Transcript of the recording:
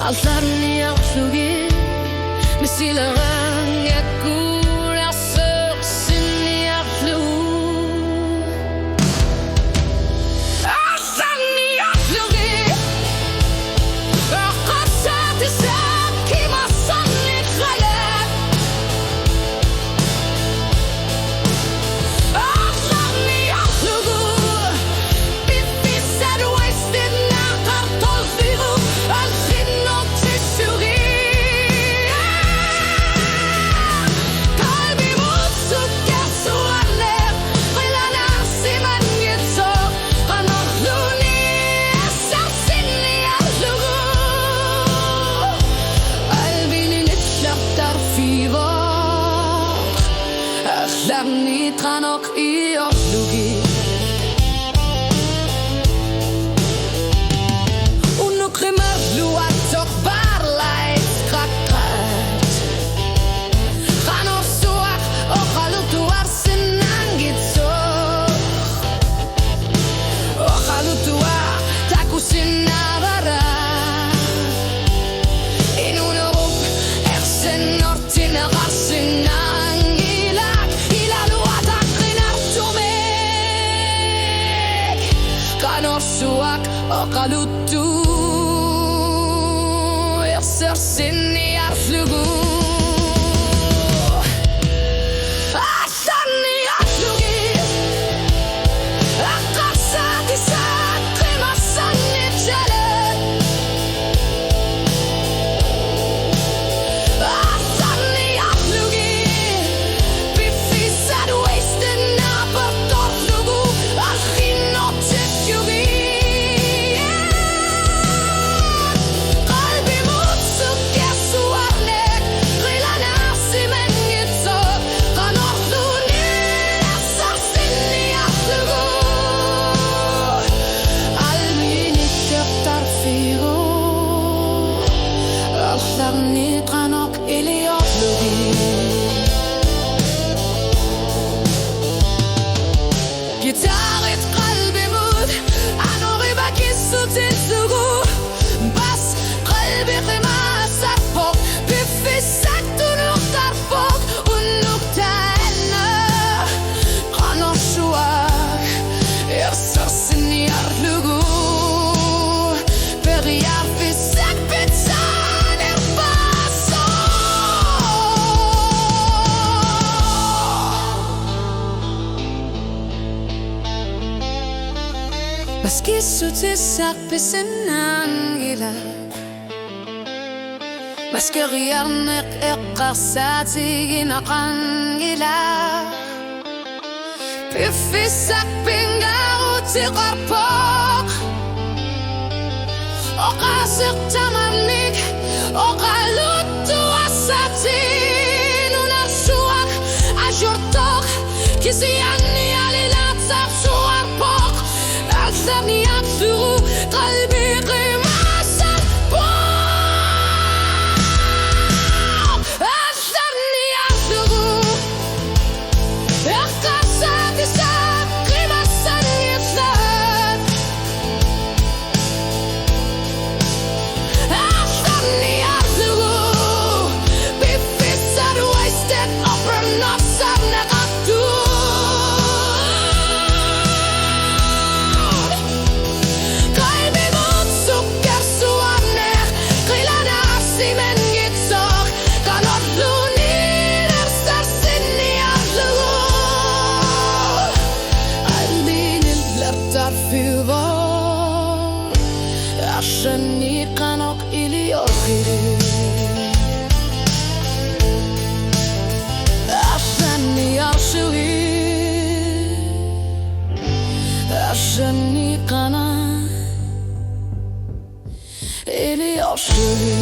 Allarni yaxshugi Misilag'an yakul Asır sinni yaxlu Allarni yaxshugi Qassat isaq Kimasan nitxalab Allarni yaxshugu Bifisar wasted naqar tozdigu Alfinno tishughi Kalbi mutsuk yasuarler Qilana siman yitso Qanoqluni Asarsinni yaxshugu Qalbini nitlaqtar fi vaq Axlarni tqanoq yaxshugi Unukrimarlu atok barlait qaqqat Qanorsuaq oqalutu arsinan gitsoq Oqalutua takusinna bara Inunurup ersen ortina qarsinan gilak Ilalu ataqinar tumek Qanorsuaq oqalutu Ersersinni yaxshugu Allarni yaxshugi Qassat isaq Qimasan nitxalab Allarni yaxshugi Bifisar wasted naqar tozdigu Alfinno tishughi Qalbi mutsuk yasuarler Qilana siman yitsoq Qanoqluni Asarsinni yaxshugu Qalbini taqtar figu Allarni tqanoq ili yaxshugi Gitaret qalbi mud Anori bakissu titsugu Bas qalbi qimasar fok Bifissak tunuqtar fok Unnukta enna Qanoshuaq Ersersinni yaxshugu Beriyar fissak bitsan erfaso Maskissu tissak bisinan gilak Maskirjarnek eqqarsatigin aqangilak Bifissak pingaruti qarpoq Oqasiq tamannik Oqalutu asatin Unarsuaq ajurtoq Kisiyanni alilatsaq suarpoq Allarni yaxshugu Qalbi qimasar poq Allarni yaxshugu Qassat isaq Qimasan nitxalab Allarni yaxshugu Bifisar wasted Open nafsar naqaqtu Qalbi mutsuk yasuarler Qilana siman yitsoq Qanoqluni Ersersinni yaxshugu Qalbini taqtar fi vaq Axlarni qanoq ili yaxshugi Allarni yaxshugi Allarni qanoq ili yaxshugi